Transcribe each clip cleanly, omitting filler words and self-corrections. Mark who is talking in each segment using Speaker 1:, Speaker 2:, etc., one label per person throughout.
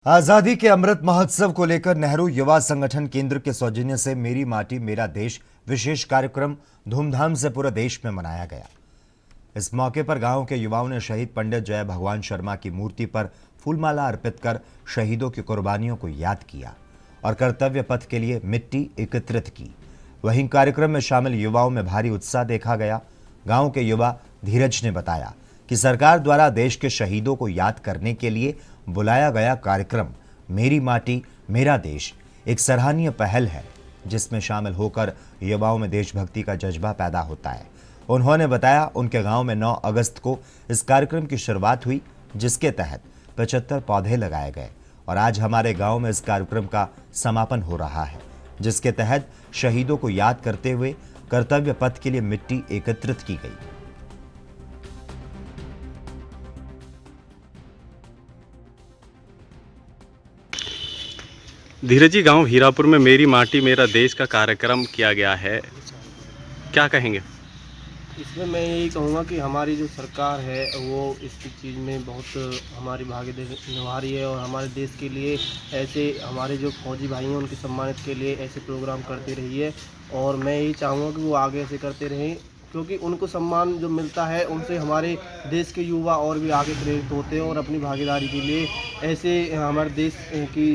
Speaker 1: आजादी के अमृत महोत्सव को लेकर नेहरू युवा संगठन केंद्र के सौजन्य से मेरी माटी मेरा देश विशेष कार्यक्रम धूमधाम से पूरे देश में मनाया गया। इस मौके पर गांव के युवाओं ने शहीद पंडित जय भगवान शर्मा की मूर्ति पर फूलमाला अर्पित कर शहीदों की कुर्बानियों को याद किया और कर्तव्य पथ के लिए मिट्टी एकत्रित की। वहीं कार्यक्रम में शामिल युवाओं में भारी उत्साह देखा गया। गांव के युवा धीरज ने बताया कि सरकार द्वारा देश के शहीदों को याद करने के लिए बुलाया गया कार्यक्रम मेरी माटी मेरा देश एक सराहनीय पहल है, जिसमें शामिल होकर युवाओं में देशभक्ति का जज्बा पैदा होता है। उन्होंने बताया उनके गांव में 9 अगस्त को इस कार्यक्रम की शुरुआत हुई, जिसके तहत 75 पौधे लगाए गए और आज हमारे गांव में इस कार्यक्रम का समापन हो रहा है, जिसके तहत शहीदों को याद करते हुए कर्तव्य पथ के लिए मिट्टी एकत्रित की गई।
Speaker 2: धीरज जी, गांव हीरापुर में मेरी माटी मेरा देश का कार्यक्रम किया गया है, क्या कहेंगे?
Speaker 3: इसमें मैं यही कहूँगा कि हमारी जो सरकार है वो इसकी चीज़ में बहुत हमारी भागीदारी निभा रही है और हमारे देश के लिए ऐसे हमारे जो फौजी भाई हैं उनके सम्मानित के लिए ऐसे प्रोग्राम करती रही है। और मैं यही चाहूँगा कि वो आगे ऐसे करते रहें, क्योंकि उनको सम्मान जो मिलता है उनसे हमारे देश के युवा और भी आगे प्रेरित होते हैं और अपनी भागीदारी के लिए ऐसे हमारे देश की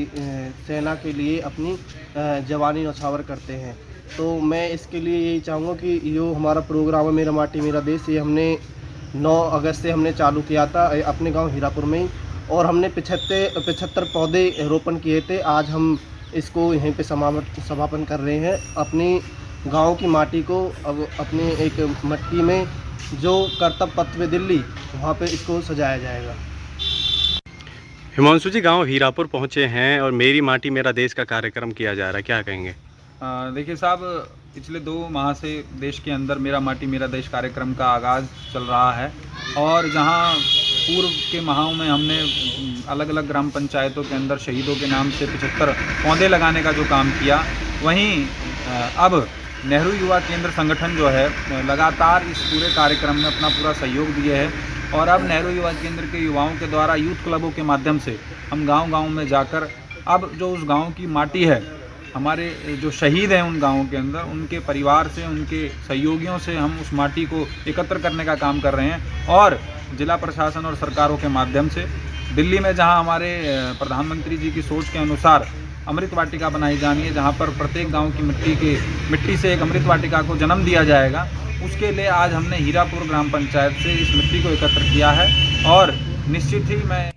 Speaker 3: सेना के लिए अपनी जवानी न्यौछावर करते हैं। तो मैं इसके लिए यही चाहूँगा कि जो हमारा प्रोग्राम है मेरा माटी मेरा देश, ये हमने 9 अगस्त से हमने चालू किया था अपने गांव हीरापुर में ही, और हमने 75 पौधे रोपण किए थे। आज हम इसको यहीं पे समापन कर रहे हैं। अपनी गांव की माटी को अब अपनी एक मट्टी में जो कर्तव्य पथ में दिल्ली वहाँ पे इसको सजाया जाएगा।
Speaker 2: हिमांशु जी, गांव हीरापुर पहुंचे हैं और मेरी माटी मेरा देश का कार्यक्रम किया जा रहा है, क्या कहेंगे?
Speaker 4: देखिए साहब, पिछले 2 माह से देश के अंदर मेरा माटी मेरा देश कार्यक्रम का आगाज़ चल रहा है और जहां पूर्व के माहों में हमने अलग अलग ग्राम पंचायतों के अंदर शहीदों के नाम से 75 पौधे लगाने का जो काम किया, वहीं अब नेहरू युवा केंद्र संगठन जो है लगातार इस पूरे कार्यक्रम में अपना पूरा सहयोग दिए है। और अब नेहरू युवा केंद्र के युवाओं के द्वारा यूथ क्लबों के माध्यम से हम गांव-गांव में जाकर अब जो उस गांव की माटी है, हमारे जो शहीद हैं उन गांवों के अंदर, उनके परिवार से, उनके सहयोगियों से हम उस माटी को एकत्र करने का काम कर रहे हैं। और जिला प्रशासन और सरकारों के माध्यम से दिल्ली में जहां हमारे प्रधानमंत्री जी की सोच के अनुसार अमृत वाटिका बनाई जानी है, जहां पर प्रत्येक गांव की मिट्टी से एक अमृत वाटिका को जन्म दिया जाएगा, उसके लिए आज हमने हीरापुर ग्राम पंचायत से इस मिट्टी को एकत्र किया है। और निश्चित ही मैं